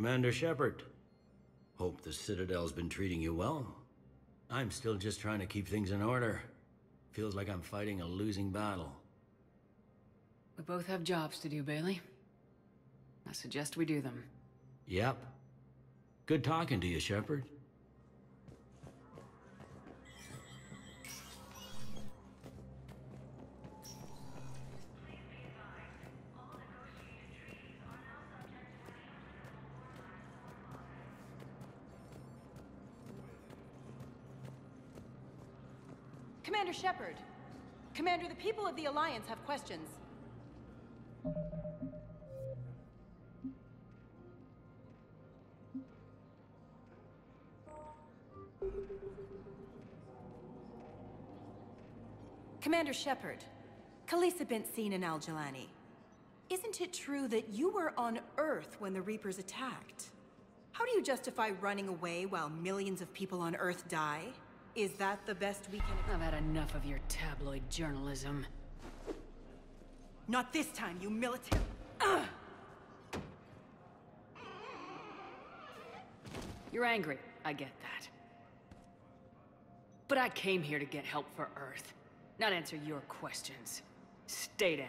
Commander Shepard. Hope the Citadel's been treating you well. I'm still just trying to keep things in order. Feels like I'm fighting a losing battle. We both have jobs to do, Bailey. I suggest we do them. Yep. Good talking to you, Shepard. Commander Shepard. Commander, the people of the Alliance have questions. Commander Shepard, Khalisah bint Sin and Al-Jilani. Isn't it true that you were on Earth when the Reapers attacked? How do you justify running away while millions of people on Earth die? Is that the best we can... I've had enough of your tabloid journalism. Not this time, you militant... You're angry, I get that. But I came here to get help for Earth, not answer your questions. Stay down.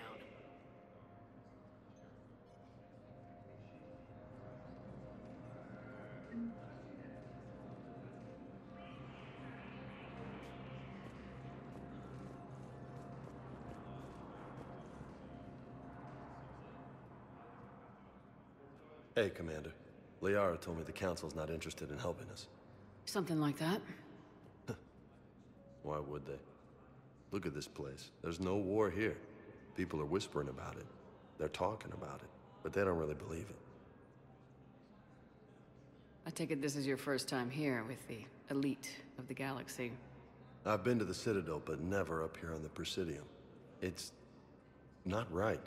Hey, Commander. Liara told me the Council's not interested in helping us. Something like that. Why would they? Look at this place. There's no war here. People are whispering about it. They're talking about it, but they don't really believe it. I take it this is your first time here with the elite of the galaxy. I've been to the Citadel, but never up here on the Presidium. It's... not right.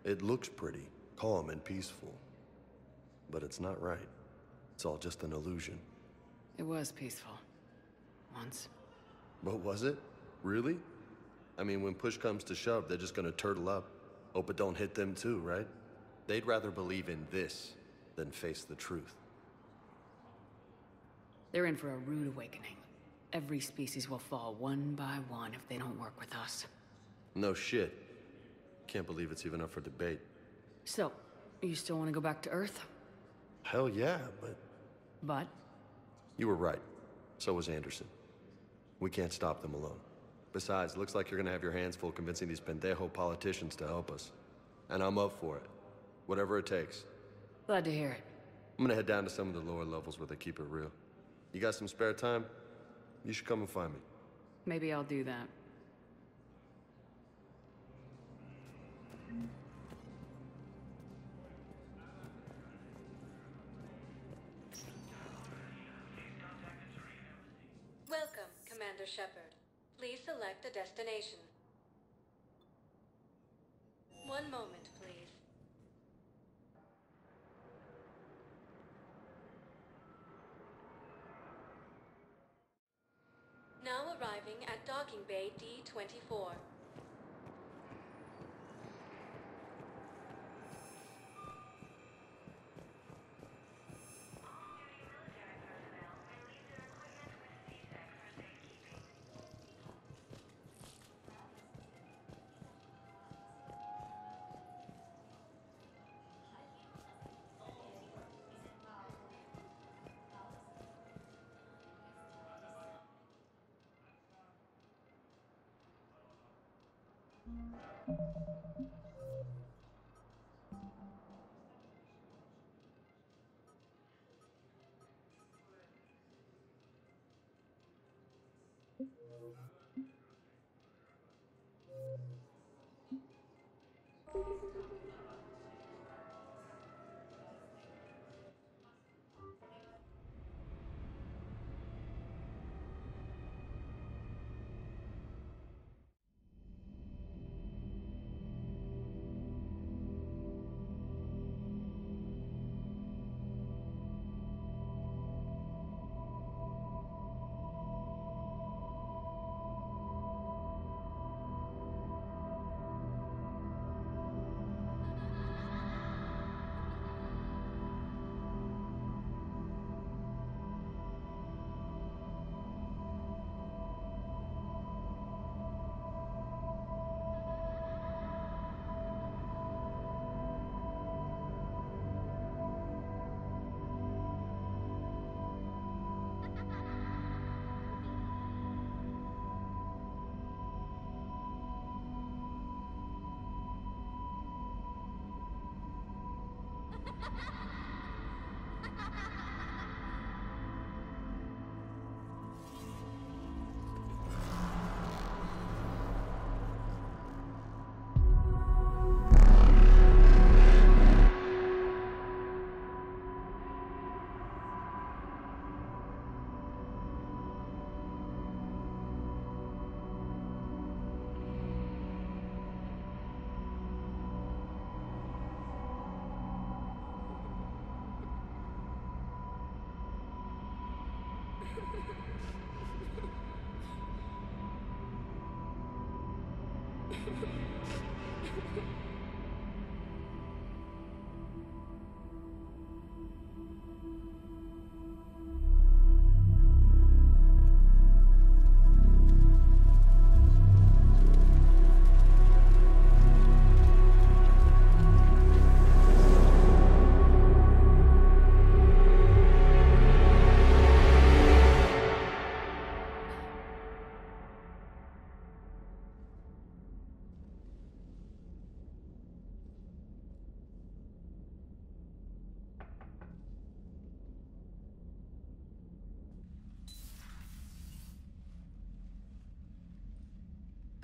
It looks pretty, calm and peaceful. But it's not right. It's all just an illusion. It was peaceful. Once. But was it? Really? I mean, when push comes to shove, they're just gonna turtle up. Hope it don't hit them too, right? They'd rather believe in this than face the truth. They're in for a rude awakening. Every species will fall one by one if they don't work with us. No shit. Can't believe it's even up for debate. So, you still want to go back to Earth? Hell yeah, but... But? You were right. So was Anderson. We can't stop them alone. Besides, looks like you're gonna have your hands full convincing these pendejo politicians to help us. And I'm up for it. Whatever it takes. Glad to hear it. I'm gonna head down to some of the lower levels where they keep it real. You got some spare time? You should come and find me. Maybe I'll do that. Welcome, Commander Shepard. Please select a destination. One moment, please. Now arriving at Docking Bay D-24.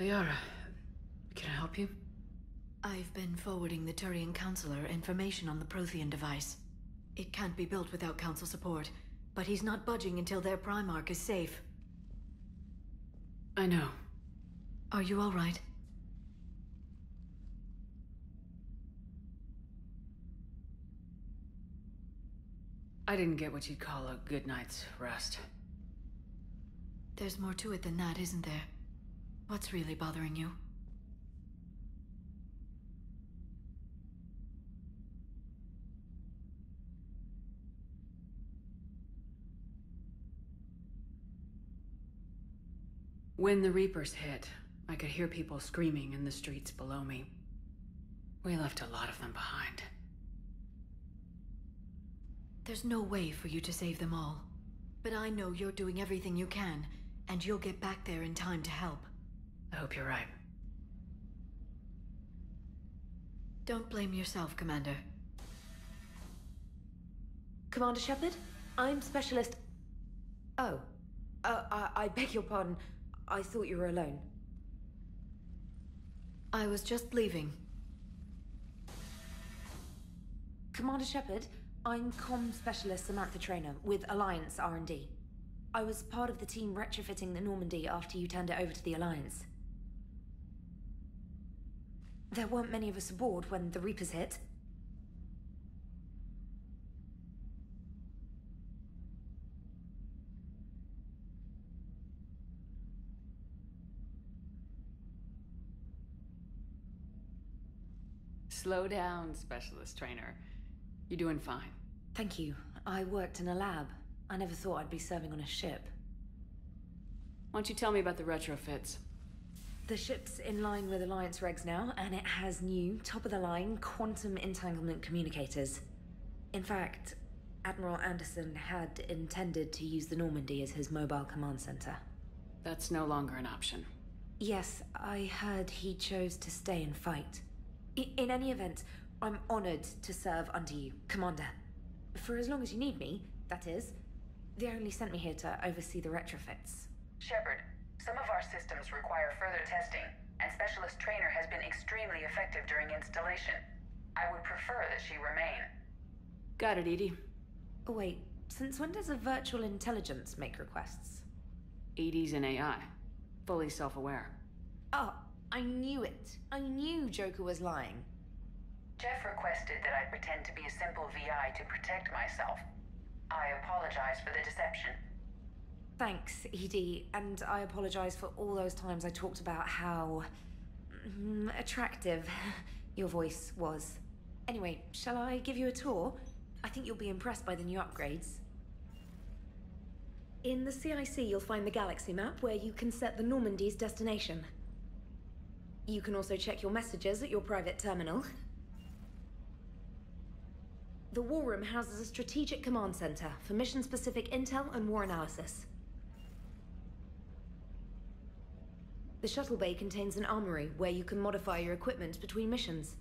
Liara, can I help you? I've been forwarding the Turian Counselor information on the Prothean device. It can't be built without Council support, but he's not budging until their Primarch is safe. I know. Are you all right? I didn't get what you'd call a good night's rest. There's more to it than that, isn't there? What's really bothering you? When the Reapers hit, I could hear people screaming in the streets below me. We left a lot of them behind. There's no way for you to save them all. But I know you're doing everything you can, and you'll get back there in time to help. I hope you're right. Don't blame yourself, Commander. Commander Shepard? I'm Specialist... Oh. I beg your pardon. I thought you were alone. I was just leaving. Commander Shepard, I'm Comm Specialist Samantha Traynor with Alliance R&D. I was part of the team retrofitting the Normandy after you turned it over to the Alliance. There weren't many of us aboard when the Reapers hit. Slow down, Specialist Trainer. You're doing fine. Thank you. I worked in a lab. I never thought I'd be serving on a ship. Why don't you tell me about the retrofits? The ship's in line with Alliance regs now, and it has new, top-of-the-line quantum entanglement communicators. In fact, Admiral Anderson had intended to use the Normandy as his mobile command center. That's no longer an option. Yes, I heard he chose to stay and fight. In any event, I'm honored to serve under you, Commander. For as long as you need me, that is. They only sent me here to oversee the retrofits. Shepard, some of our systems require further testing, and Specialist Traynor has been extremely effective during installation. I would prefer that she remain. Got it, EDI. Oh wait, since when does a virtual intelligence make requests? EDI's an AI. Fully self-aware. Oh, I knew it. I knew Joker was lying. Jeff requested that I pretend to be a simple VI to protect myself. I apologize for the deception. Thanks, ED, and I apologize for all those times I talked about how... attractive your voice was. Anyway, shall I give you a tour? I think you'll be impressed by the new upgrades. In the CIC, you'll find the galaxy map where you can set the Normandy's destination. You can also check your messages at your private terminal. The War Room houses a strategic command center for mission-specific intel and war analysis. The shuttle bay contains an armory where you can modify your equipment between missions.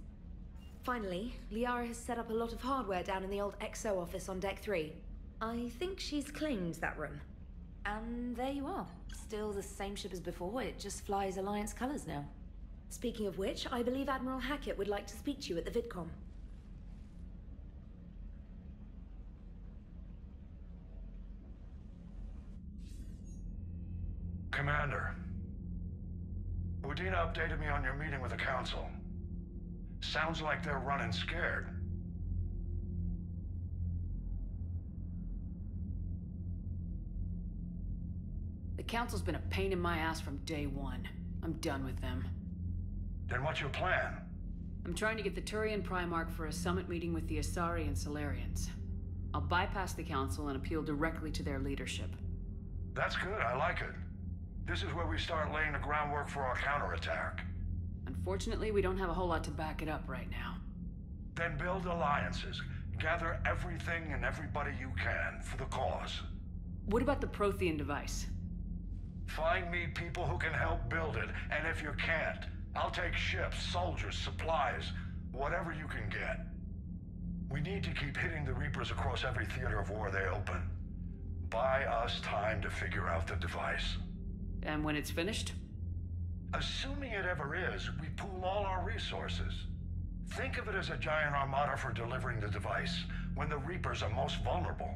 Finally, Liara has set up a lot of hardware down in the old XO office on Deck 3. I think she's claimed that room. And there you are. Still the same ship as before, it just flies Alliance colors now. Speaking of which, I believe Admiral Hackett would like to speak to you at the VidCom. Commander, Udina updated me on your meeting with the Council. Sounds like they're running scared. The Council's been a pain in my ass from day one. I'm done with them. Then what's your plan? I'm trying to get the Turian Primarch for a summit meeting with the Asari and Solarians. I'll bypass the Council and appeal directly to their leadership. That's good, I like it. This is where we start laying the groundwork for our counterattack. Unfortunately, we don't have a whole lot to back it up right now. Then build alliances. Gather everything and everybody you can for the cause. What about the Prothean device? Find me people who can help build it, and if you can't, I'll take ships, soldiers, supplies, whatever you can get. We need to keep hitting the Reapers across every theater of war they open. Buy us time to figure out the device. And when it's finished? Assuming it ever is, we pool all our resources. Think of it as a giant armada for delivering the device, when the Reapers are most vulnerable.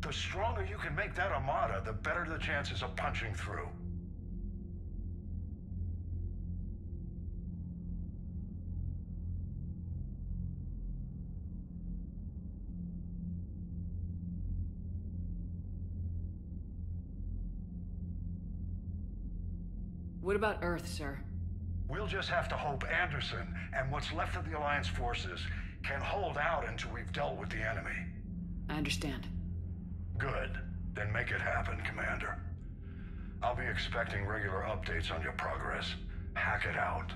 The stronger you can make that armada, the better the chances of punching through. What about Earth, sir? We'll just have to hope Anderson and what's left of the Alliance forces can hold out until we've dealt with the enemy. I understand. Good. Then make it happen, Commander. I'll be expecting regular updates on your progress. Hack it out.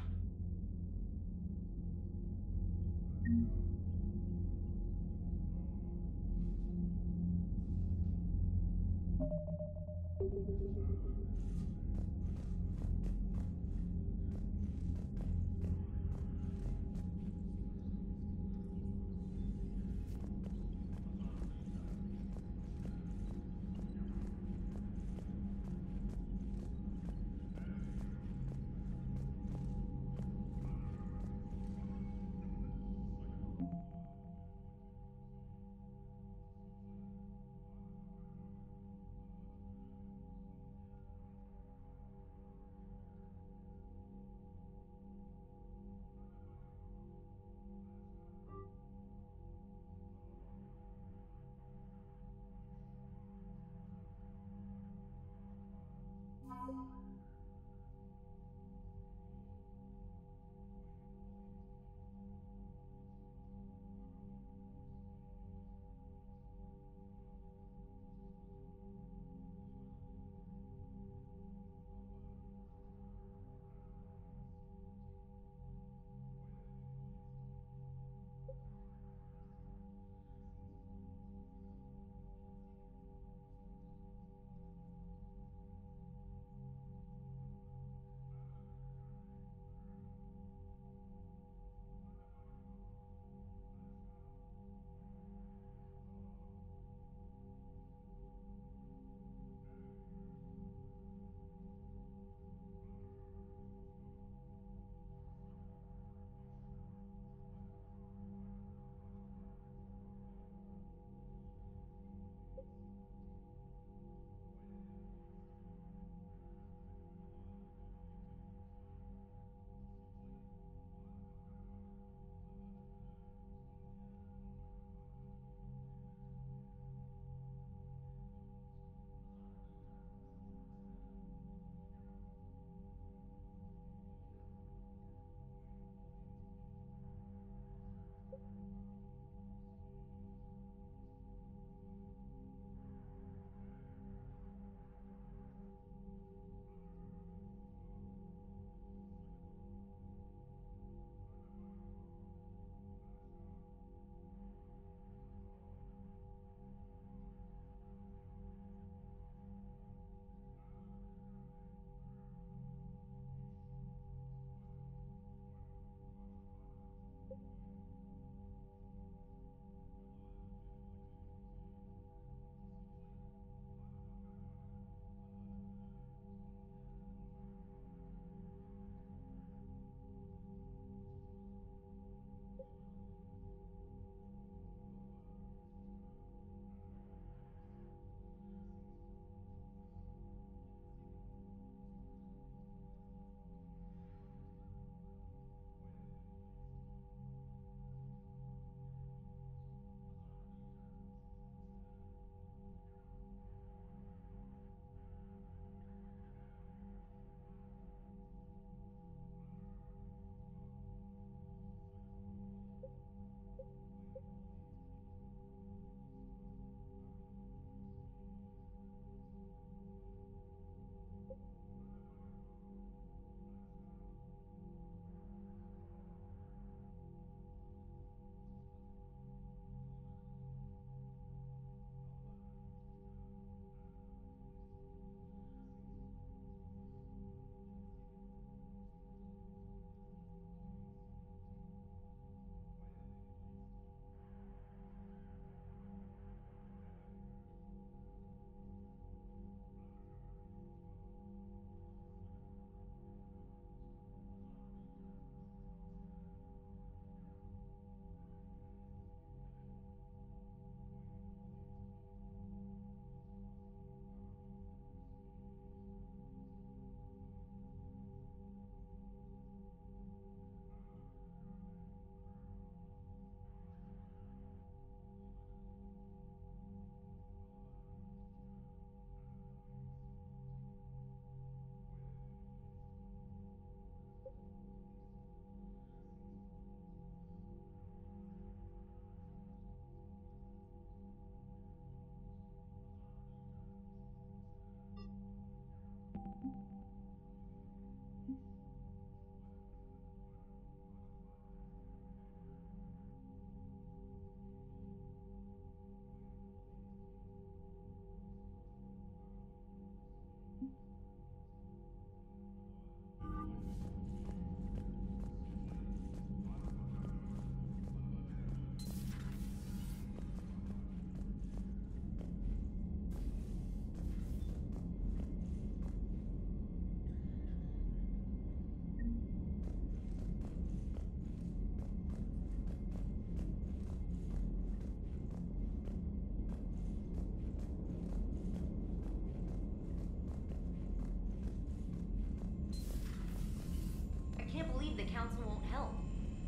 I can't believe the council won't help.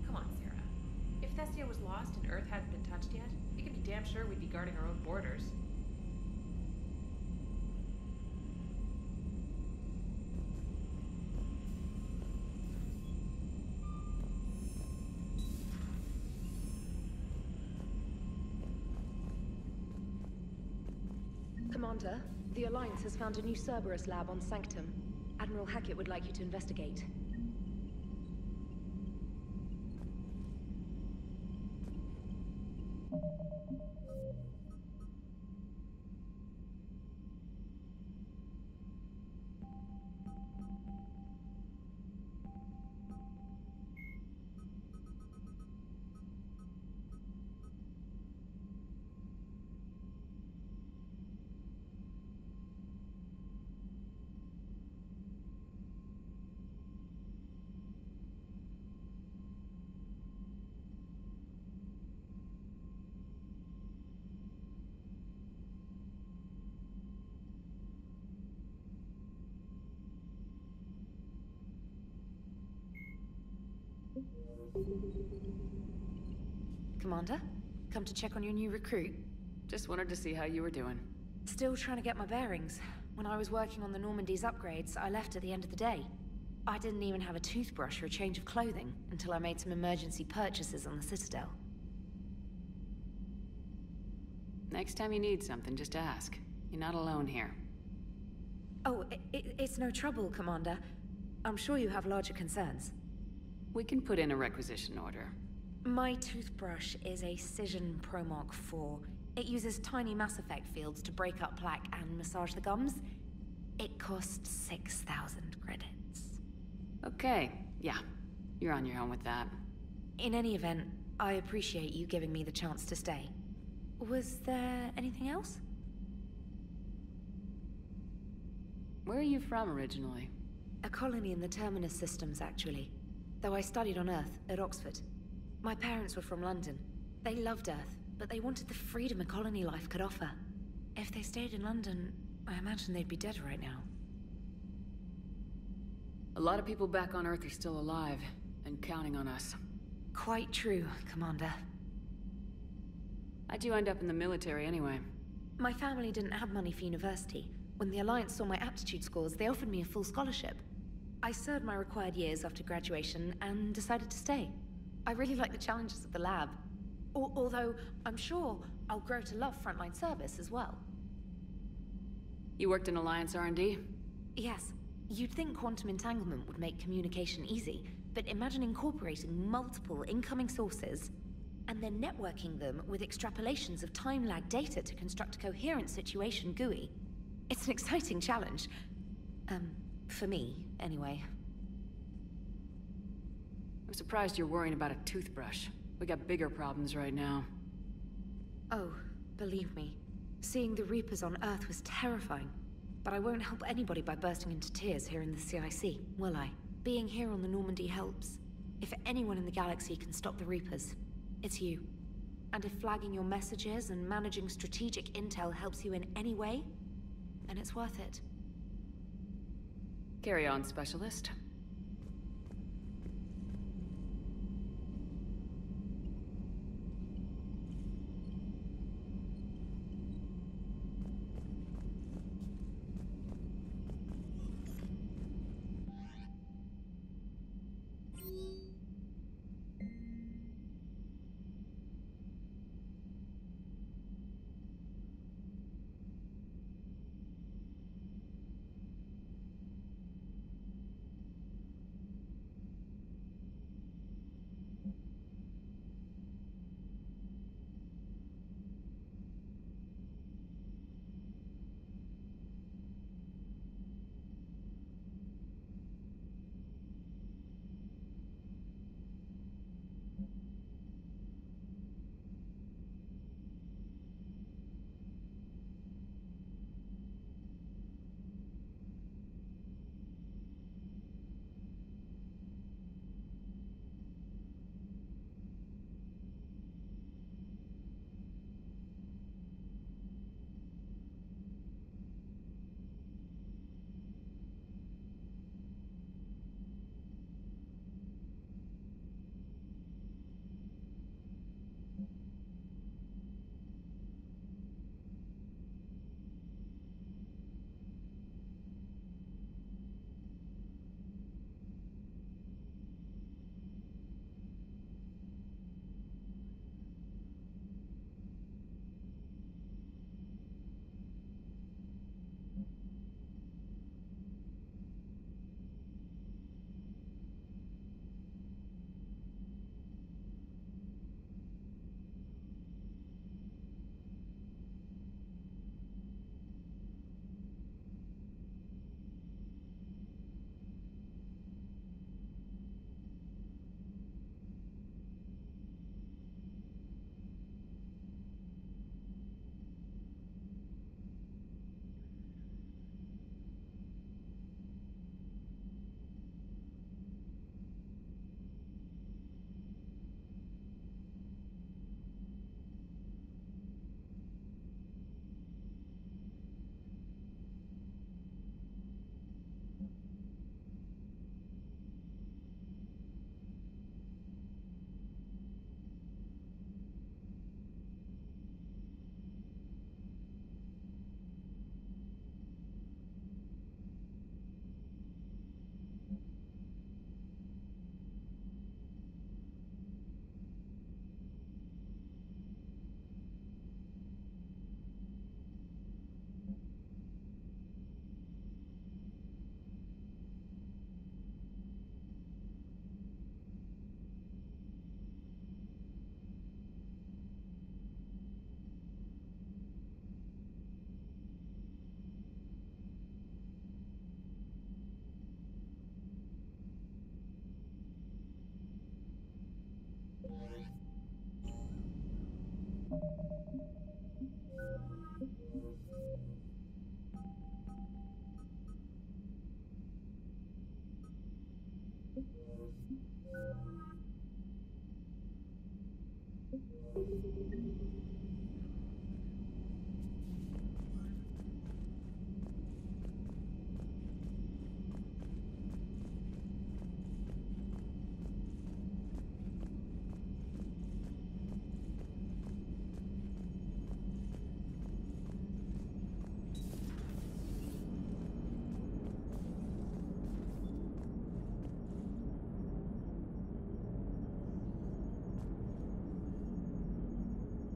Come on, Sarah. If Thessia was lost and Earth hadn't been touched yet, you can be damn sure we'd be guarding our own borders. Commander, the Alliance has found a new Cerberus lab on Sanctum. Admiral Hackett would like you to investigate. Commander, come to check on your new recruit. Just wanted to see how you were doing. Still trying to get my bearings. When I was working on the Normandy's upgrades, I left at the end of the day. I didn't even have a toothbrush or a change of clothing until I made some emergency purchases on the Citadel. Next time you need something, just ask. You're not alone here. Oh, it's no trouble, Commander. I'm sure you have larger concerns. We can put in a requisition order. My toothbrush is a Cision Pro Mark IV. It uses tiny Mass Effect fields to break up plaque and massage the gums. It costs 6,000 credits. Okay, yeah. You're on your own with that. In any event, I appreciate you giving me the chance to stay. Was there anything else? Where are you from originally? A colony in the Terminus systems, actually. Though I studied on Earth, at Oxford. My parents were from London. They loved Earth, but they wanted the freedom a colony life could offer. If they stayed in London, I imagine they'd be dead right now. A lot of people back on Earth are still alive, and counting on us. Quite true, Commander. How'd you end up in the military anyway? My family didn't have money for university. When the Alliance saw my aptitude scores, they offered me a full scholarship. I served my required years after graduation and decided to stay. I really like the challenges of the lab. Although, I'm sure I'll grow to love frontline service as well. You worked in Alliance R&D? Yes. You'd think quantum entanglement would make communication easy, but imagine incorporating multiple incoming sources and then networking them with extrapolations of time-lag data to construct a coherent situation GUI. It's an exciting challenge. For me, anyway. I'm surprised you're worrying about a toothbrush. We got bigger problems right now. Oh, believe me. Seeing the Reapers on Earth was terrifying. But I won't help anybody by bursting into tears here in the CIC, will I? Being here on the Normandy helps. If anyone in the galaxy can stop the Reapers, it's you. And if flagging your messages and managing strategic intel helps you in any way, then it's worth it. Carry on, Specialist.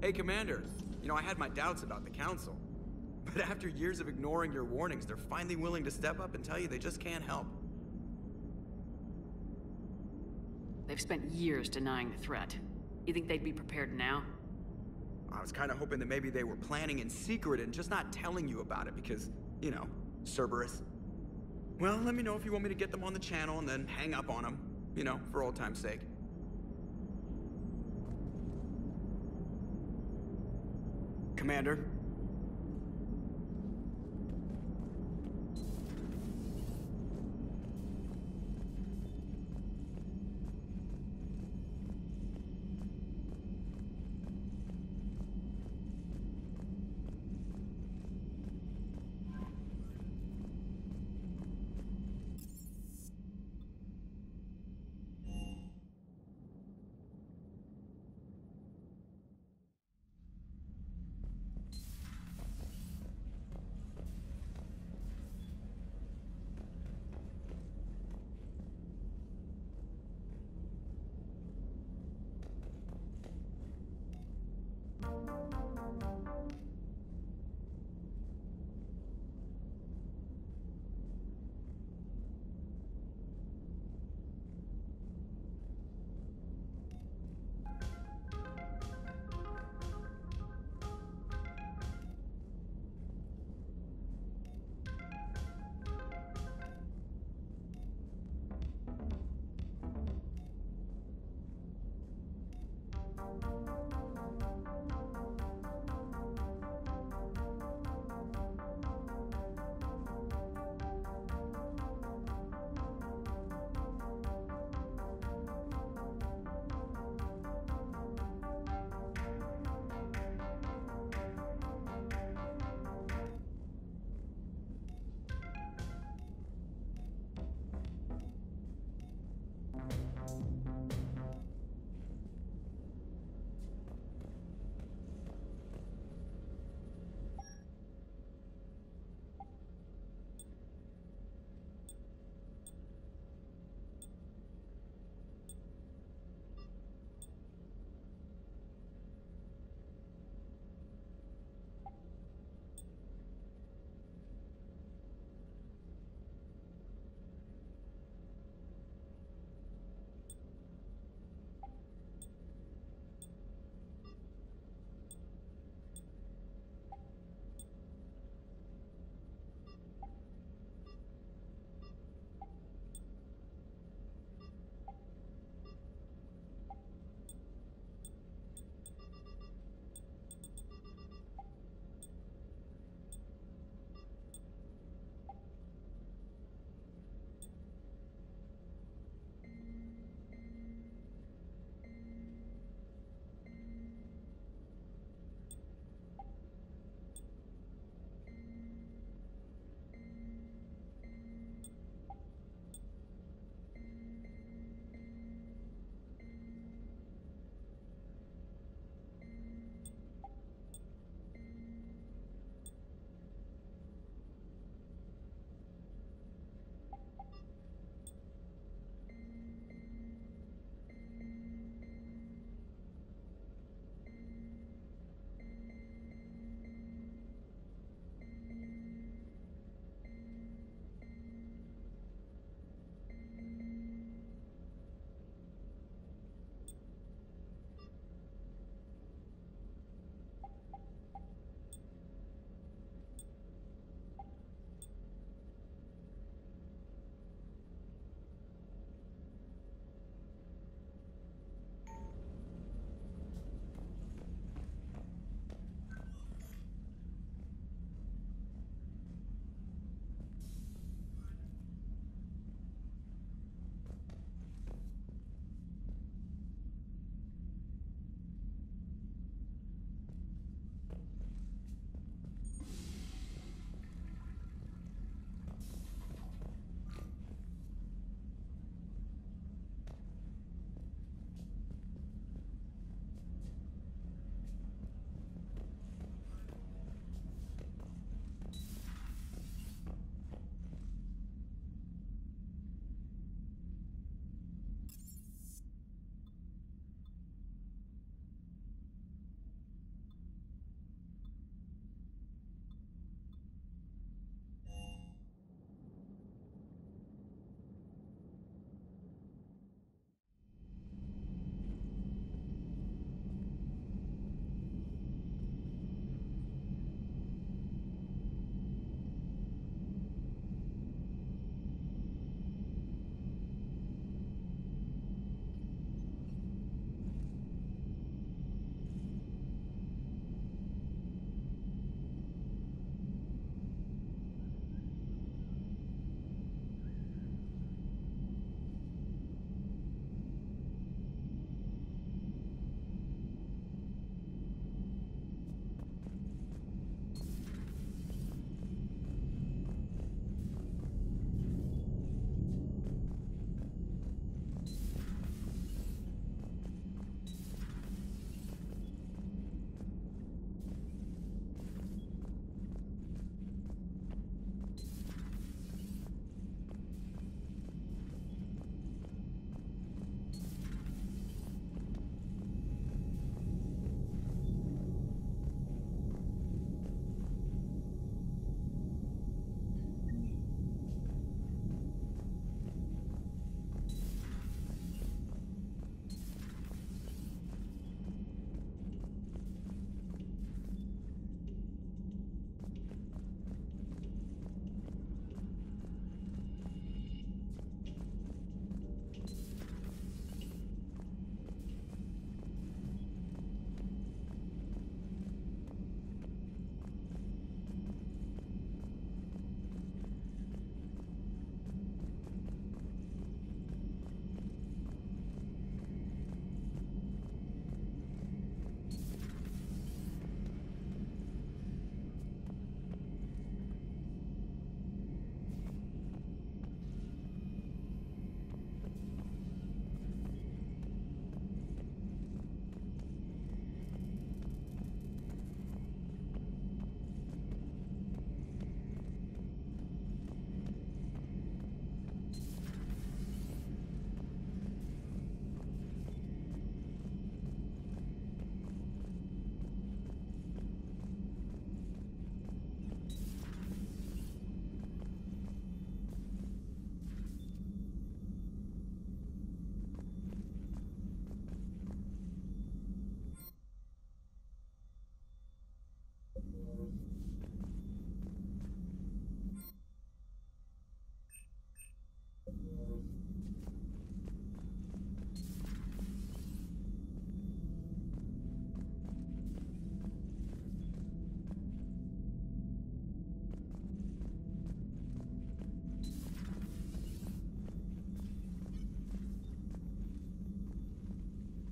Hey, Commander. You know, I had my doubts about the Council. But after years of ignoring your warnings, they're finally willing to step up and tell you they just can't help. They've spent years denying the threat. You think they'd be prepared now? I was kind of hoping that maybe they were planning in secret and just not telling you about it because, you know, Cerberus. Well, let me know if you want me to get them on the channel and then hang up on them. You know, for old time's sake. Commander?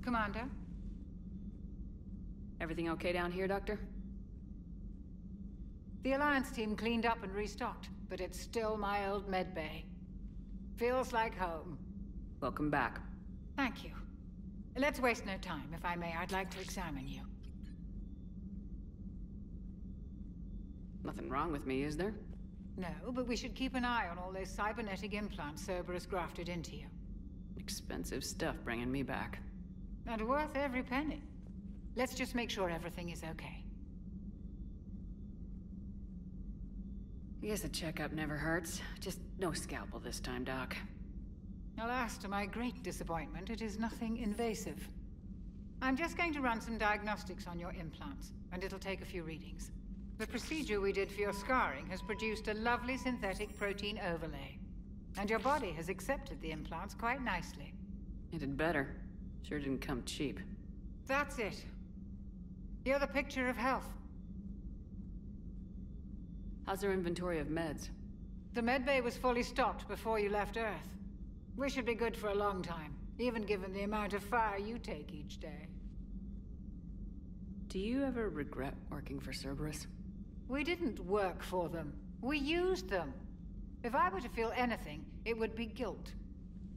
Commander? Everything okay down here, Doctor? The Alliance team cleaned up and restocked, but it's still my old medbay. Feels like home. Welcome back. Thank you. Let's waste no time. If I may, I'd like to examine you. Nothing wrong with me, is there? No, but we should keep an eye on all those cybernetic implants Cerberus grafted into you. Expensive stuff bringing me back. And worth every penny. Let's just make sure everything is okay. I guess a checkup never hurts. Just no scalpel this time, Doc. Alas, to my great disappointment, it is nothing invasive. I'm just going to run some diagnostics on your implants, and it'll take a few readings. The procedure we did for your scarring has produced a lovely synthetic protein overlay. And your body has accepted the implants quite nicely. It did better. Sure didn't come cheap. That's it. You're the picture of health. How's our inventory of meds? The medbay was fully stocked before you left Earth. We should be good for a long time, even given the amount of fire you take each day. Do you ever regret working for Cerberus? We didn't work for them. We used them. If I were to feel anything, it would be guilt.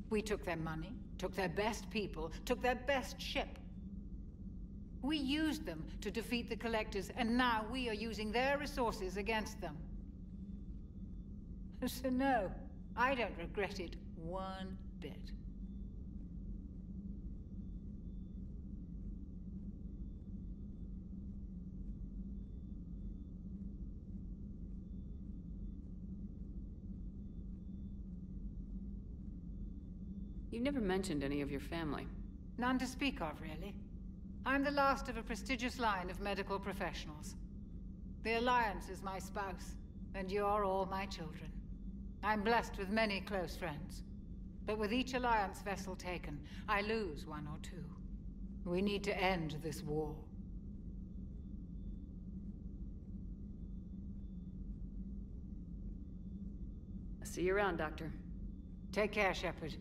We took their money, took their best people, took their best ship. We used them to defeat the Collectors, and now we are using their resources against them. So no, I don't regret it one bit. You never mentioned any of your family. None to speak of, really. I'm the last of a prestigious line of medical professionals. The Alliance is my spouse, and you're all my children. I'm blessed with many close friends. But with each Alliance vessel taken, I lose one or two. We need to end this war. I'll see you around, Doctor. Take care, Shepard.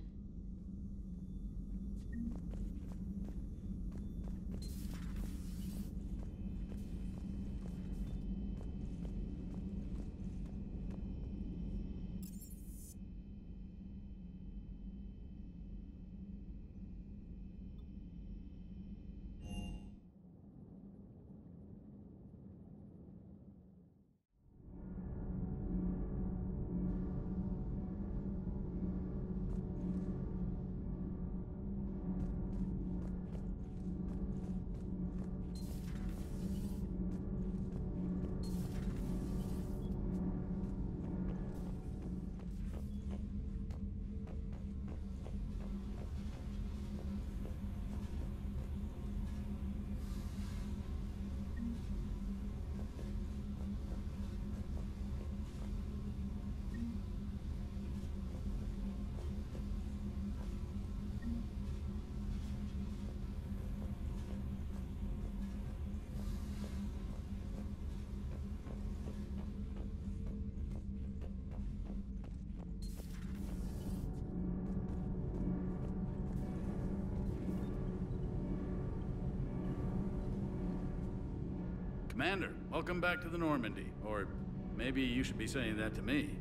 Commander, welcome back to the Normandy. Or maybe you should be saying that to me.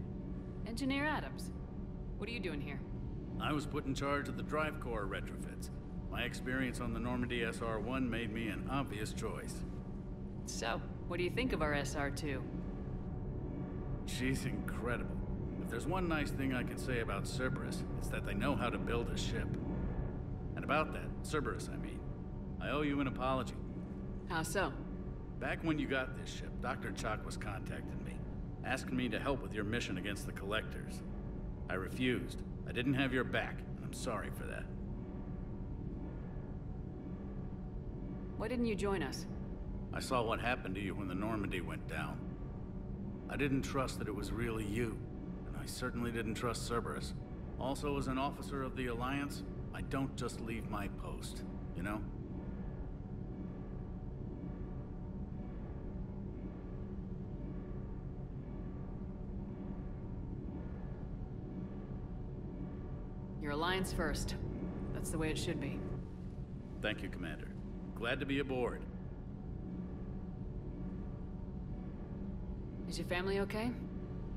Engineer Adams, what are you doing here? I was put in charge of the drive core retrofits. My experience on the Normandy SR-1 made me an obvious choice. So, what do you think of our SR-2? She's incredible. If there's one nice thing I can say about Cerberus, it's that they know how to build a ship. And about that, Cerberus, I mean, I owe you an apology. How so? Back when you got this ship, Dr. Chalk was contacting me, asking me to help with your mission against the Collectors. I refused. I didn't have your back, and I'm sorry for that. Why didn't you join us? I saw what happened to you when the Normandy went down. I didn't trust that it was really you, and I certainly didn't trust Cerberus. Also, as an officer of the Alliance, I don't just leave my post, you know? Your Alliance first. That's the way it should be. Thank you, Commander. Glad to be aboard. Is your family okay?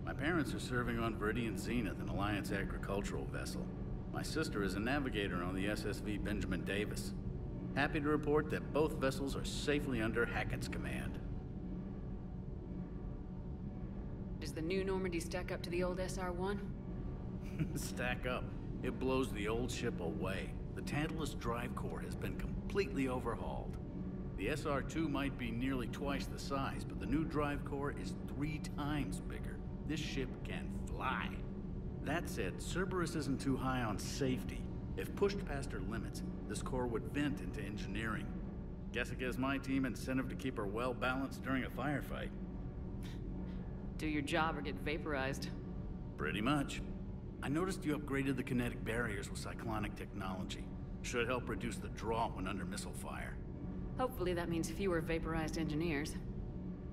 My parents are serving on Viridian Zenith, an Alliance agricultural vessel. My sister is a navigator on the SSV Benjamin Davis. Happy to report that both vessels are safely under Hackett's command. Does the new Normandy stack up to the old SR-1? Stack up. It blows the old ship away. The Tantalus drive core has been completely overhauled. The SR-2 might be nearly twice the size, but the new drive core is 3 times bigger. This ship can fly. That said, Cerberus isn't too high on safety. If pushed past her limits, this core would vent into engineering. Guess it gives my team incentive to keep her well balanced during a firefight. Do your job or get vaporized. Pretty much. I noticed you upgraded the kinetic barriers with cyclonic technology. Should help reduce the draw when under missile fire. Hopefully that means fewer vaporized engineers.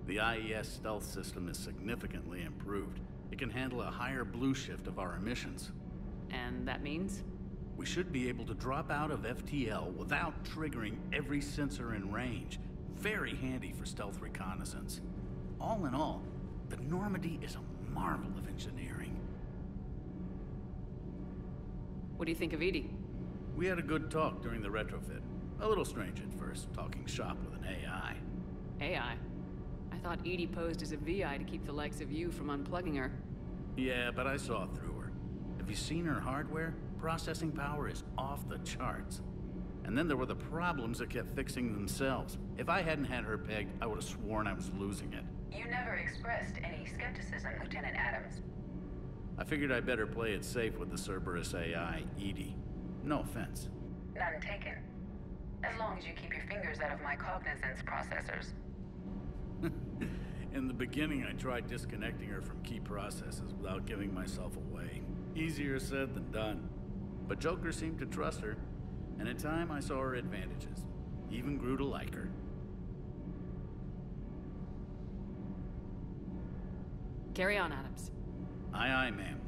The IES stealth system is significantly improved. It can handle a higher blue shift of our emissions. And that means? We should be able to drop out of FTL without triggering every sensor in range. Very handy for stealth reconnaissance. All in all, the Normandy is a marvel of engineering. What do you think of Edie? We had a good talk during the retrofit. A little strange at first, talking shop with an AI. AI? I thought Edie posed as a VI to keep the likes of you from unplugging her. Yeah, but I saw through her. Have you seen her hardware? Processing power is off the charts. And then there were the problems that kept fixing themselves. If I hadn't had her pegged, I would have sworn I was losing it. You never expressed any skepticism, Lieutenant Adams. I figured I'd better play it safe with the Cerberus AI, Edie. No offense. None taken. As long as you keep your fingers out of my cognizance processors. In the beginning, I tried disconnecting her from key processes without giving myself away. Easier said than done. But Joker seemed to trust her, and in time I saw her advantages. Even grew to like her. Carry on, Adams. Aye, aye, ma'am.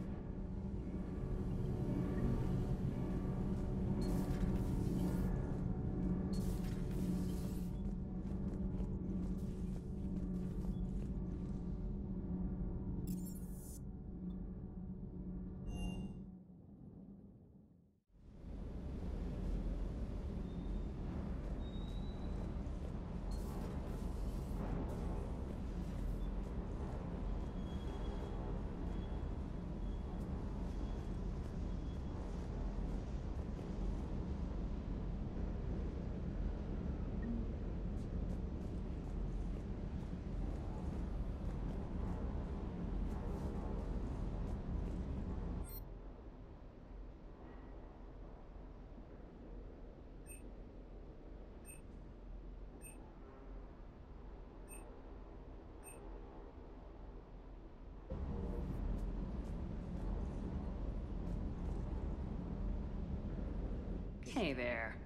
Hey there.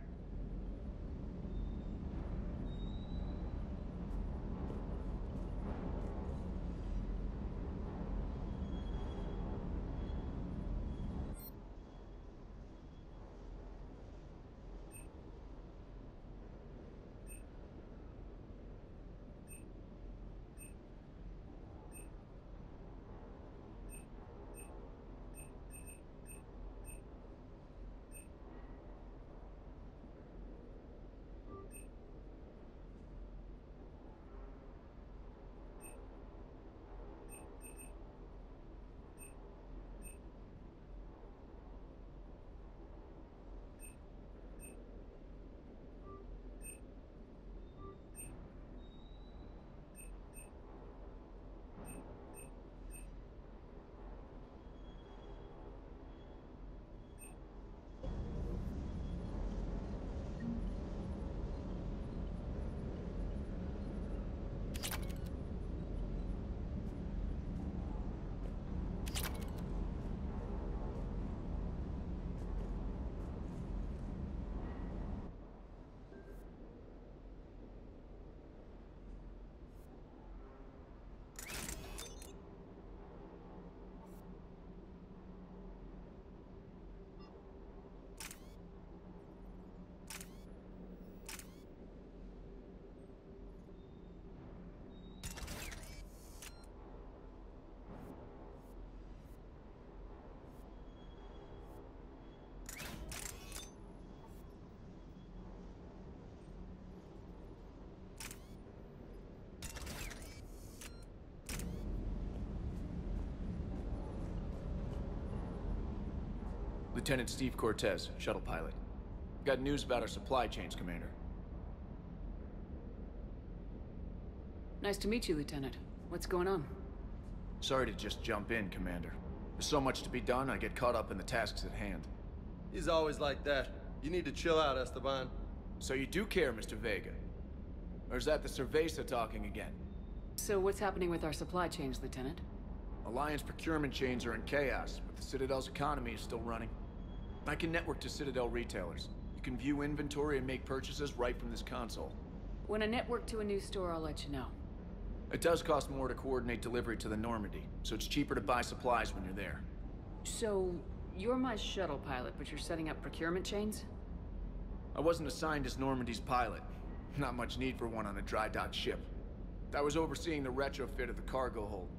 Lieutenant Steve Cortez, shuttle pilot. Got news about our supply chains, Commander. Nice to meet you, Lieutenant. What's going on? Sorry to just jump in, Commander. There's so much to be done, I get caught up in the tasks at hand. He's always like that. You need to chill out, Esteban. So you do care, Mr. Vega? Or is that the Cerveza talking again? So what's happening with our supply chains, Lieutenant? Alliance procurement chains are in chaos, but the Citadel's economy is still running. I can network to Citadel retailers. You can view inventory and make purchases right from this console. When I network to a new store, I'll let you know. It does cost more to coordinate delivery to the Normandy, so it's cheaper to buy supplies when you're there. So, you're my shuttle pilot, but you're setting up procurement chains? I wasn't assigned as Normandy's pilot. Not much need for one on a dry dock ship. I was overseeing the retrofit of the cargo hold.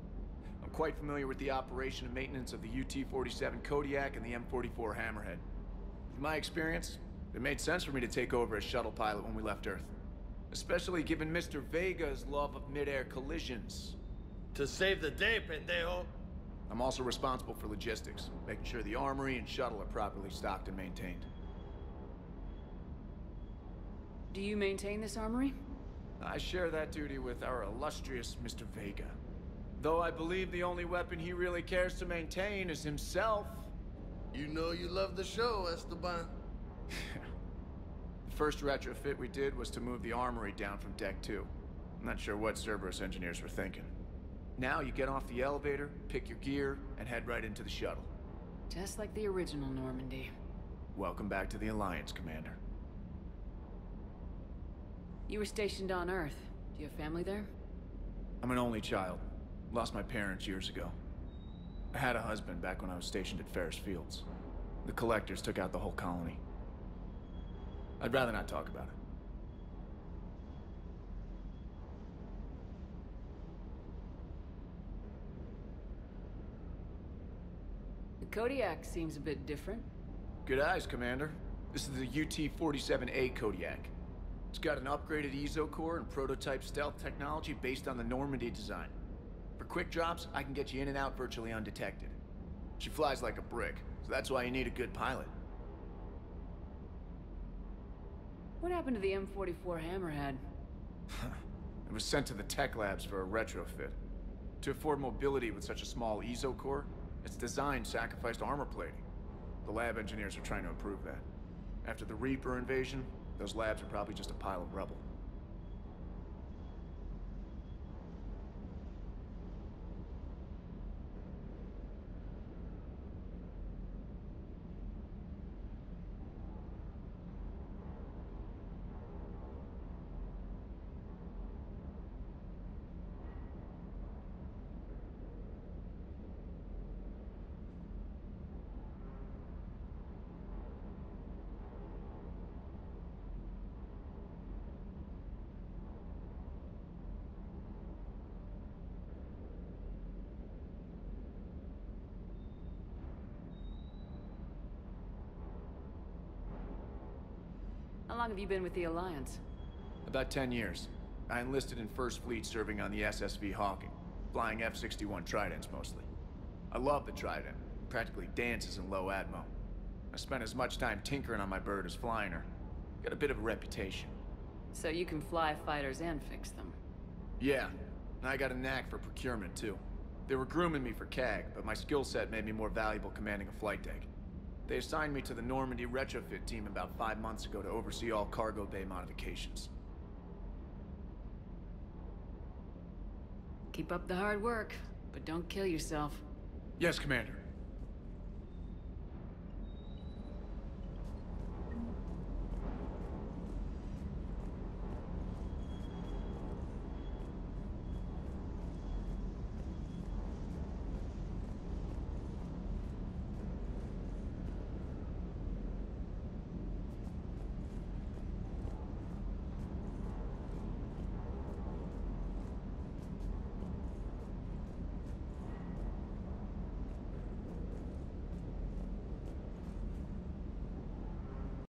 I'm quite familiar with the operation and maintenance of the UT-47 Kodiak and the M44 Hammerhead. With my experience, it made sense for me to take over as shuttle pilot when we left Earth. Especially given Mr. Vega's love of mid-air collisions. To save the day, pendejo! I'm also responsible for logistics, making sure the armory and shuttle are properly stocked and maintained. Do you maintain this armory? I share that duty with our illustrious Mr. Vega. Though I believe the only weapon he really cares to maintain is himself. You know you love the show, Esteban. The first retrofit we did was to move the armory down from Deck 2. I'm not sure what Cerberus engineers were thinking. Now you get off the elevator, pick your gear, and head right into the shuttle. Just like the original Normandy. Welcome back to the Alliance, Commander. You were stationed on Earth. Do you have family there? I'm an only child. Lost my parents years ago. I had a husband back when I was stationed at Ferris Fields. The Collectors took out the whole colony. I'd rather not talk about it. The Kodiak seems a bit different. Good eyes, Commander. This is the UT-47A Kodiak. It's got an upgraded EZO core and prototype stealth technology based on the Normandy design. For quick drops, I can get you in and out virtually undetected. She flies like a brick, so that's why you need a good pilot. What happened to the M44 Hammerhead? It was sent to the tech labs for a retrofit. To afford mobility with such a small EZO core, its design sacrificed armor plating. The lab engineers are trying to improve that. After the Reaper invasion, those labs are probably just a pile of rubble. How long have you been with the Alliance? About 10 years. I enlisted in First Fleet serving on the SSV Hawking, flying F-61 Tridents mostly. I love the Trident. Practically dances in low atmo. I spent as much time tinkering on my bird as flying her. Got a bit of a reputation. So you can fly fighters and fix them? Yeah, and I got a knack for procurement too. They were grooming me for CAG, but my skill set made me more valuable commanding a flight deck. They assigned me to the Normandy retrofit team about 5 months ago to oversee all cargo bay modifications. Keep up the hard work, but don't kill yourself. Yes, Commander.